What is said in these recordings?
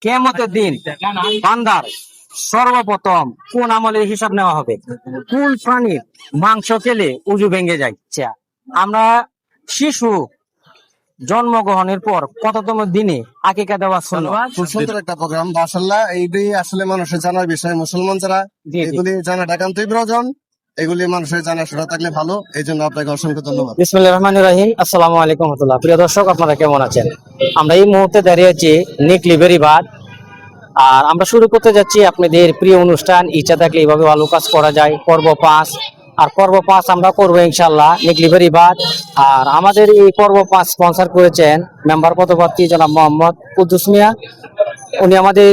কিয়ামতের দিন বান্দার সর্বপ্রথম কোন আমলের হিসাব নেওয়া হবে? কোন প্রাণীর মাংস খেলে উজু ভেঙে যায়? আমরা শিশু জন্মগ্রহণের পর কততম দিনে আকিকা দেওয়া সুন্নাত? খুব সুন্দর একটা প্রোগ্রাম। মাশাআল্লাহ, এইটাই আসলে মানুষের জানার বিষয়। মুসলমান যারা এগুলি জানা একান্তই প্রয়োজন। এগুলি মানুষের জানা শোনা থাকলে ভালো। এই জন্য আপনাকে অসংখ্য ধন্যবাদ। বিসমিল্লাহির রহমানির রহিম। আসসালামু আলাইকুম ওয়া রাহমাতুল্লাহ। প্রিয় দর্শক, আপনারা কেমন আছেন? আমরা এই মুহূর্তে দাঁড়িয়ে আছি নিকলি বেরিবাদ, আর আমরা শুরু করতে যাচ্ছি আপনাদের প্রিয় অনুষ্ঠান ইচ্ছা থাকলে এইভাবে ভালো কাজ করা যায় পর্ব 5। আর পর্ব 5 আমরা করবো ইনশাআল্লাহ নিকলি বেরিবাদ। আর আমাদের এই পর্ব 5 স্পন্সর করেছেন মেম্বার পদপ্রার্থী জনাব মোহাম্মদ কুদ্দুস মিয়া। উনি আমাদের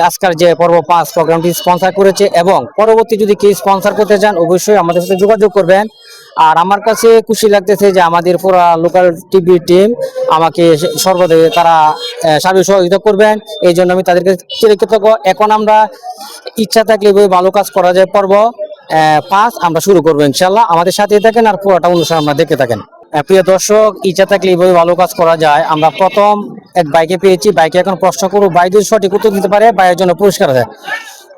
আজকের যে পর্ব 5 প্রোগ্রামটি স্পন্সর করেছে, এবং পরবর্তী যদি কেউ স্পন্সর করতে চান অবশ্যই আমাদের সাথে যোগাযোগ করবেন। আর আমার কাছে খুশি লাগতেছে যে আমাদের পুরো লোকাল টিভি টিম আমাকে সর্বদা তারা সার্বিক সহযোগিতা করবেন, এই জন্য আমি তাদেরকে কৃতজ্ঞ। এখন আমরা ইচ্ছা থাকলে ভালো কাজ করা যায় পর্ব 5 আমরা শুরু করবো ইনশাল্লাহ। আমাদের সাথে থাকেন আর পুরোটা অনুষ্ঠান আমরা দেখতে থাকেন। প্রিয় দর্শক, ইচ্ছা থাকলে এইভাবে ভালো কাজ করা যায়। আমরা প্রথম এক বাইকে পেয়েছি, বাইকে এখন প্রশ্ন করবো, ভাই যদি সঠিক উত্তর দিতে পারে ভাইয়ের জন্য পুরস্কার আছে।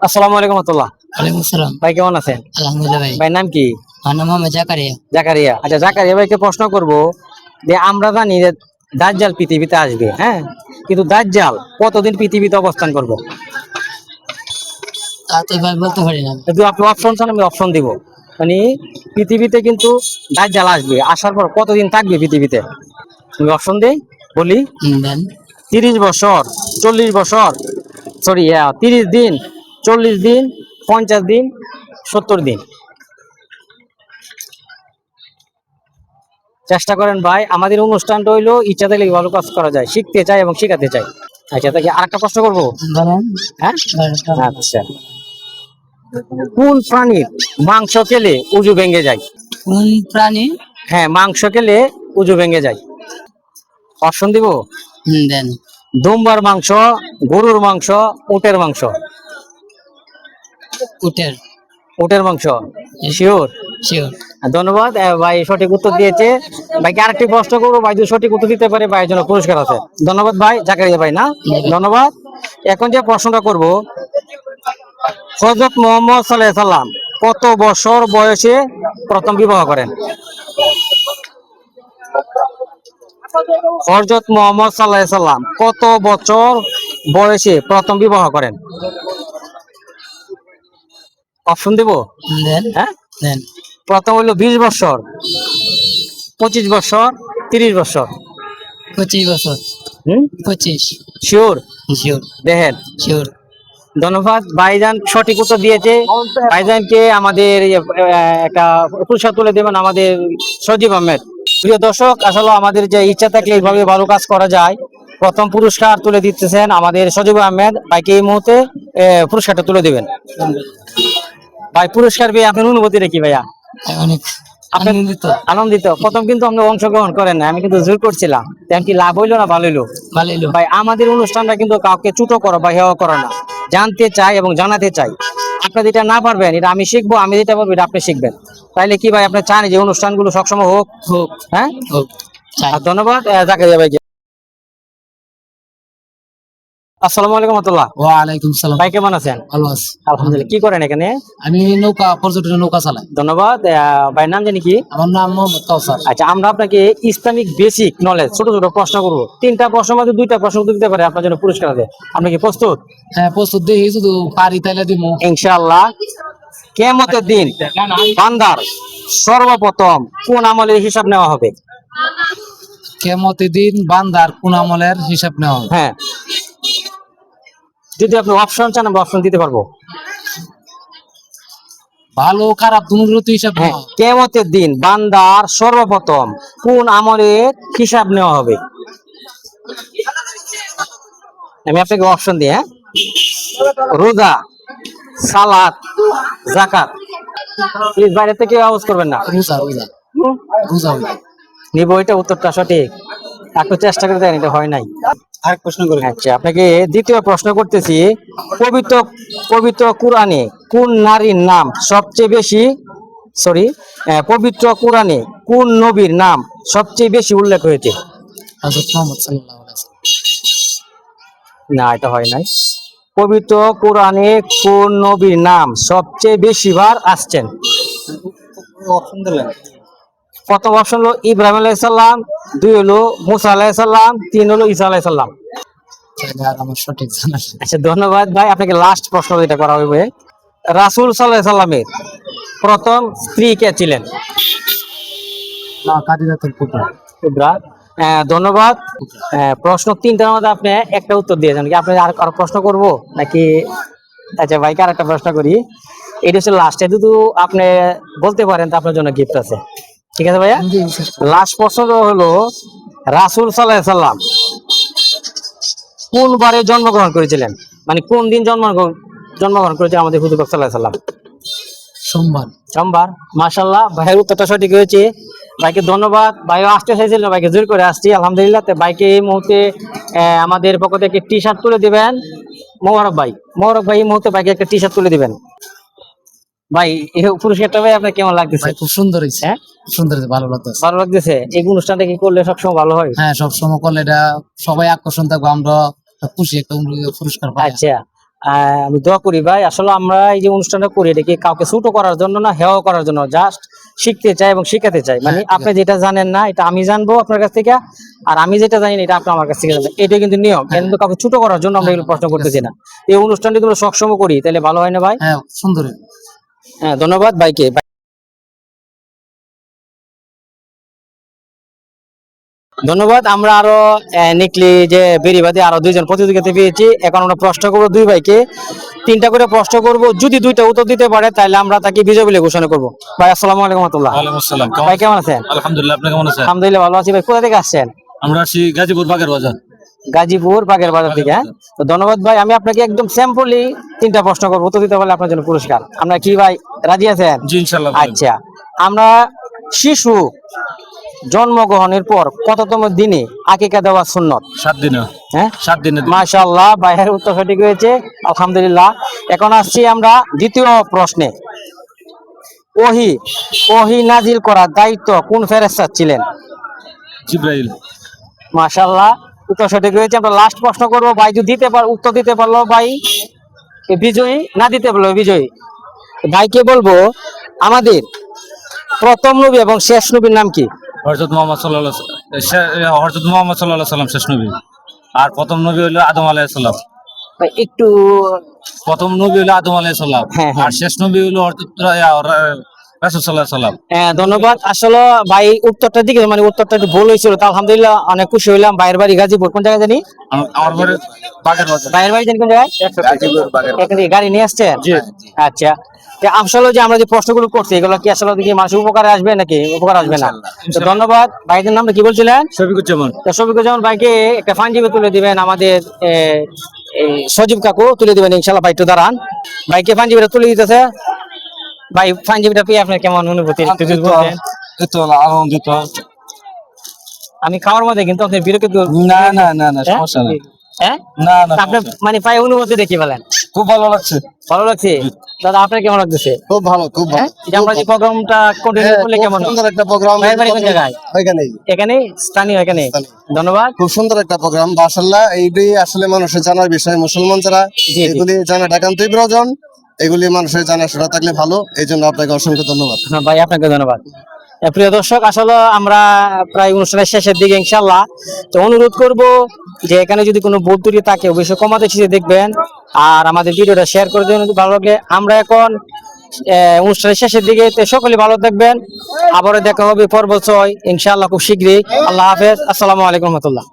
আসসালামু আলাইকুম রাহমাতুল্লাহ। ওয়ালাইকুম আসসালাম। ভাই কেমন আছেন? আলহামদুলিল্লাহ ভাই। ভাইয়ের নাম কি? আমার নাম মোহাম্মদ জাকারিয়া। জাকারিয়া। আচ্ছা, জাকারিয়া ভাইকে প্রশ্ন করব যে আমরা জানি যে দাজ্জাল পৃথিবীতে আসবে, হ্যাঁ, কিন্তু দাজ্জাল কতদিন পৃথিবীতে অবস্থান করবে? তা তো ভাই বলতে পারি না। যদি আপনি অপশন চান আমি অপশন দিব। মানে পৃথিবীতে কিন্তু দাজ্জাল আসবে, আসার পর কতদিন থাকবে পৃথিবীতে? আমি অপশন দেই, বলি। দেন। 30 বছর, 40 বছর, সরি 30 দিন, 40 দিন, 50 দিন, 70 দিন। চেষ্টা করেন ভাই। আমাদের অনুষ্ঠানটা হইলো ইচ্ছা থাকলে ভালো কাজ করা যায়, শিখতে চাই এবং শিখাতে চাই। আচ্ছা, তাকে আরেকটা প্রশ্ন করবো, বলেন। হ্যাঁ? আচ্ছা, কোন প্রাণীর মাংস খেলে উজু ভেঙে যায়? কোন প্রাণী? হ্যাঁ, মাংস খেলে উজু ভেঙে যায়। অপশন দিব। দেন। দুম্বার মাংস, গরুর মাংস, উটের মাংস। উটের। উটের মাংস শিওর? শিওর। ধন্যবাদ ভাই, সঠিক উত্তর দিয়েছে। ভাইকে আরেকটি প্রশ্ন করবো, ভাই যদি সঠিক উত্তর দিতে পারে ভাইয়ের জন্য পুরস্কার আছে। ধন্যবাদ ভাই। জাকারিয়া ভাই না? ধন্যবাদ। এখন যে প্রশ্নটা করব, হযরত মুহাম্মদ সাল্লাল্লাহু আলাইহি সাল্লাম কত বছর বয়সে প্রথম বিবাহ করেন? হযরত মুহাম্মদ সাল্লাল্লাহু আলাইহি সাল্লাম কত বছর বয়সে প্রথম বিবাহ করেন? অপশন দেব? দেন। হ্যাঁ, দেন। প্রথম হইলো 20 বছর, 25 বছর, 30 বছর। 25 বছর। 25। শিওর? শিওর। দেখেন, শিওর। ধন্যবাদ। ভাইজান সঠিক উত্তর দিয়েছে। ভাইজানকে আমাদের একটা পুরস্কার তুলে দেবেন আমাদের সজীব আহমেদ। প্রিয় দর্শক, আসলে আমাদের যে ইচ্ছা থাকলে এইভাবে ভালো কাজ করা যায়, প্রথম পুরস্কার তুলে দিতেছেন আমাদের সজীব আহমেদ ভাইকে। এই মুহূর্তে পুরস্কারটা তুলে দিবেন। ভাই, পুরস্কার পেয়ে আপনার অনুভূতিটা কি ভাইয়া? অনেক আনন্দিত। আনন্দিত। প্রথম কিন্তু আপনি অংশগ্রহণ করেন না, আমি কিন্তু জোর করছিলাম। তেমন কি লাভ হইলো না ভালো হইলো? ভালো হলো ভাই, আমাদের অনুষ্ঠানটা কিন্তু কাউকে ছোট করো বা হেয় করো না, জানতে চাই এবং জানাতে চাই। আপনি যেটা না পারবেন এটা আমি শিখবো, আমি যেটা পারবো এটা আপনি শিখবেন। তাইলে কি ভাই আপনি চান যে অনুষ্ঠানগুলো সবসময় হোক? হোক। হ্যাঁ, হোক। চাই। আর ধন্যবাদ জাকারিয়া ভাইকে। আসসালামু আলাইকুম রাহমাতুল্লাহ। ওয়ালাইকুম সালাম। ভাই কেমন আছেন? ভালো আছি আলহামদুলিল্লাহ। কি করেন এখানে? আমি নৌকা পর্যটনের নৌকা চালাই। ধন্যবাদ। ভাইয়ের নাম জানি কি? আমার নাম মোহাম্মদ কাউসার। আচ্ছা, আমরা আপনাকে ইসলামিক বেসিক নলেজ ছোট ছোট প্রশ্ন করবো। 3টা প্রশ্নের মধ্যে 2টা প্রশ্ন উত্তর দিতে পারে আপনার জন্য পুরস্কার আছে। আপনি কি প্রস্তুত? হ্যাঁ, প্রস্তুত। দেখি শুধু পারি তাইলে দিব ইনশাআল্লাহ। কিয়ামতের দিন বান্দার সর্বপ্রথম কোন আমলের হিসাব নেওয়া হবে? কিয়ামতের দিন বান্দার কোন আমলের হিসাব নেওয়া হবে? হ্যাঁ, যদি আপনি অপশন চান আমরা অপশন দিতে পারবো। ভালো খারাপ দুটোর তো হিসাব হ্যাঁ, নেওয়া হবে। কিয়ামতের দিন বান্দার সর্বপ্রথম কোন আমলের হিসাব নেওয়া হবে? আমি আপনাকে অপশন দিই। হ্যাঁ, রোজা, সালাত, যাকাত। প্লিজ বাইরে থেকে আওয়াজ করবেন না। রোজা। রোজা। রোজা হবে। নিব এটা উত্তরটা সঠিক। একটু চেষ্টা করে দেখেন, এটা হয় নাই। আরেক প্রশ্ন করি। আচ্ছা, আপনাকে দ্বিতীয় প্রশ্ন করতেছি। পবিত্র পবিত্র কোরআনে কোন নারীর নাম সবচেয়ে বেশি, পবিত্র কোরআনে কোন নবীর নাম সবচেয়ে বেশি উল্লেখ হয়েছে? হযরত মুহাম্মদ সাল্লাল্লাহু আলাইহি ওয়াসাল্লাম। না, এটা হয় নাই। পবিত্র কোরআনে কোন নবীর নাম সবচেয়ে বেশি বার আসছেন? অপশন দিলেন। প্রথম অপশন হলো ইব্রাহিম আলাইহিসসালাম, 2 হলো মুসা আলাইহিসসালাম, 3 হলো ঈসা আলাইহিসসালাম। আর আমার সঠিক জানা নেই। আচ্ছা, ধন্যবাদ ভাই। আপনাকে লাস্ট প্রশ্ন যেটা করা হইবে, রাসূল সাল্লাল্লাহু আলাইহি সাল্লামের প্রথম স্ত্রী কে ছিলেন? না, কাদিজাতুল কুবরা। কুবরা। ধন্যবাদ। প্রশ্ন 3টার মধ্যে আপনি একটা উত্তর দিয়েছেন কি? আপনি আর প্রশ্ন করব নাকি? আচ্ছা ভাইকে আর একটা প্রশ্ন করি, এটা হচ্ছে লাস্টে, যদি আপনি বলতে পারেন তো আপনার জন্য গিফট আছে। ঠিক আছে ভাইয়া? জি, স্যার। লাস্ট প্রশ্ন হলো, রাসূল সাল্লাল্লাহু আলাইহি সাল্লাম কোন বারে জন্মগ্রহণ করেছিলেন? মানে কোন দিন জন্মগ্রহণ করেছিলেন আমাদের হুজুর পাক সাল্লাল্লাহু আলাইহি সাল্লাম? সোমবার। সোমবার। মাশাআল্লাহ, ভাইয়ের উত্তরটা সঠিক হয়েছে। ভাইকে ধন্যবাদ। ভাইও আসতে চাইছিল, ভাইকে জোর করে আসছি, আলহামদুলিল্লাহ। তো ভাইকে এই মুহূর্তে আমাদের পক্ষ থেকে টি শার্ট তুলে দিবেন মোবারক ভাই। মোবারক ভাই এই মুহূর্তে ভাইকে একটা টি শার্ট তুলে দিবেন। ভাই, এই পুরস্কারটা ভাই আপনার কেমন লাগতেছে? ভাই খুব সুন্দর হয়েছে। হ্যাঁ, খুব সুন্দর হয়েছে, ভালো লাগতেছে। ভালো লাগতেছে। এই অনুষ্ঠানটা কি করলে সবসময় ভালো হয়? হ্যাঁ, সবসময় করলে এটা সবাই আকর্ষণ থাকবে, আমরা খুশি একটা পুরস্কার পাই। আচ্ছা, আমি দোয়া করি ভাই। আসলে আমরা এই যে অনুষ্ঠানটা করি, এটা কি কাউকে ছোট করার জন্য না, হেয় করার জন্য, জাস্ট শিখতে চাই এবং শিখাতে চাই। মানে হ্যাঁ, ঠিক আপনি যেটা জানেন না, এটা আমি জানবো আপনার কাছ থেকে, আর আমি যেটা জানি না, এটা আপনি আমার কাছ থেকে জানবেন। এটা কিন্তু নিয়ম, কিন্তু কাউকে ছোট করার জন্য আমরা এগুলো প্রশ্ন করতেছি না। এই অনুষ্ঠানটি তোমরা সবসময় করি, তাহলে ভালো হয় না ভাই? হ্যাঁ, সুন্দর হয়েছে। হ্যাঁ, ধন্যবাদ ভাইকে। ধন্যবাদ। আমরা আরো নিকলি যে বেরিবাদে আরো 2জন প্রতিযোগিতা পেয়েছি। এখন আমরা প্রশ্ন করবো 2 ভাইকে, 3টা করে প্রশ্ন করব। যদি 2টা উত্তর দিতে পারে তাহলে আমরা তাকে বিজয় বলে ঘোষণা করবো। ভাই আসসালামু আলাইকুম ওয়া রাহমাতুল্লাহ। ওয়ালাইকুম আসসালাম। ভাই কেমন আছেন? আলহামদুলিল্লাহ, আপনি কেমন আছেন? আলহামদুলিল্লাহ ভালো আছি ভাই। কোথা থেকে আসছেন? আমরা আছি গাজীপুর বাগের বাজার। গাজীপুর বাগের বাজার থেকে। হ্যাঁ, তো ধন্যবাদ ভাই। আমি আপনাকে একদম সিম্পলি 3টা প্রশ্ন করবো, উত্তর দিতে পারলে আপনার জন্য পুরস্কার। আমরা কি ভাই রাজি আছেন? জি ইনশাআল্লাহ। আচ্ছা, আমরা শিশু জন্মগ্রহণের পর কততম দিনে আকিকা দেওয়া সুন্নত? 7 দিনে। হ্যাঁ, 7 দিনে। মাশাআল্লাহ, ভাইয়ের উত্তর সঠিক হয়েছে, আলহামদুলিল্লাহ। এখন আসছি আমরা দ্বিতীয় প্রশ্নে। ওহী নাজিল করার দায়িত্ব কোন ফেরেশতা ছিলেন? জিব্রাইল। মাশাআল্লাহ, উত্তর সঠিক হয়েছে। আমরা লাস্ট প্রশ্ন করবো ভাই, যদি উত্তর দিতে পারলো ভাই বিজয়ী, না দিতে পারলো বিজয়ী। ভাইকে বলবো, আমাদের প্রথম নবী এবং শেষ নবীর নাম কি? হযরত মুহাম্মদ সাল্লাল্লাহু আলাইহি সাল্লাম শেষ নবী। আর প্রথম নবী হলো আদম আলাইহিস সালাম। ভাই একটু। প্রথম নবী হলো আদম আলাইহিস সালাম। হ্যাঁ, হ্যাঁ। আর শেষ নবী হলো রাসূল সাল্লাল্লাহু আলাইহি সাল্লাম। ধন্যবাদ। আসলে ভাই উত্তরটার দিকে, মানে উত্তরটা একটু ভুল হয়েছিল, তো আলহামদুলিল্লাহ অনেক খুশি হইলাম। ভাইয়ের বাড়ি গাজীপুর, কোন জায়গায় জানি? আমার বাড়ি বাগের বাজার। ভাইয়ের বাড়ি জানি কোন জায়গায়? গাজীপুর বাগের। এখান থেকে গাড়ি নিয়ে আসছেন? জি। আচ্ছা, তো আসলে যে আমরা যে প্রশ্নগুলো করছি, এগুলো কি আসলে কি মানুষের উপকারে আসবে নাকি উপকার আসবে না? তো ধন্যবাদ। ভাইদের নামটা কি বলছিলেন? শফিকুজ্জামান। তো শফিকুজ্জামান ভাইকে একটা পাঞ্জাবি তুলে দিবেন, আমাদের এই সজীব কাকু তুলে দিবেন ইনশাআল্লাহ। ভাই একটু দাঁড়ান, ভাইকে পাঞ্জাবিটা তুলে দিতেছে। ভাই পাঞ্জাবিটা পেয়ে আপনার কেমন অনুভূতি একটু যদি বলতেন? এতো আনন্দিত। আমি খাওয়ার মধ্যে কিন্তু আপনি বিরক্ত। না না না না, হ্যাঁ? সমস্যা নেই। হ্যাঁ, না না, আপনার মানে পায়ে অনুভূতি দেখি বলেন। খুব ভালো লাগছে। ভালো লাগছে দাদা, আপনার কেমন লাগতেছে? খুব ভালো, খুব ভালো। হ্যাঁ, এই যে আমরা যে প্রোগ্রামটা কন্টিনিউ করলে কেমন হয়? সুন্দর একটা প্রোগ্রাম। ভাইয়ের বাড়ি কোন জায়গায়? ওইখানেই। এখানে স্থানীয়, এখানে। ধন্যবাদ। খুব সুন্দর একটা প্রোগ্রাম মাশাআল্লাহ। এইটাই আসলে মানুষের জানার বিষয়। মুসলমান যারা জি। এগুলি জানাটা একান্তই প্রয়োজন। এগুলি মানুষের জানা শোনা থাকলে ভালো। এই জন্য আপনাকে অসংখ্য ধন্যবাদ। হ্যাঁ ভাই, আপনাকে ধন্যবাদ। প্রিয় দর্শক, আসলে আমরা প্রায় অনুষ্ঠানের শেষের দিকে ইনশাআল্লাহ। তো অনুরোধ করব যে এখানে যদি কোনো ভুল ত্রুটি থাকে অবশ্যই কমাতে চেষ্টা দেখবেন, আর আমাদের ভিডিওটা শেয়ার করে দেবেন যদি ভালো লাগে। আমরা এখন অনুষ্ঠানের শেষের দিকে, তো সকলে ভালো থাকবেন। আবারও দেখা হবে পর্ব 6 ইনশাআল্লাহ খুব শীঘ্রই। আল্লাহ হাফেজ। আসসালামু আলাইকুম রহমতুল্লাহ।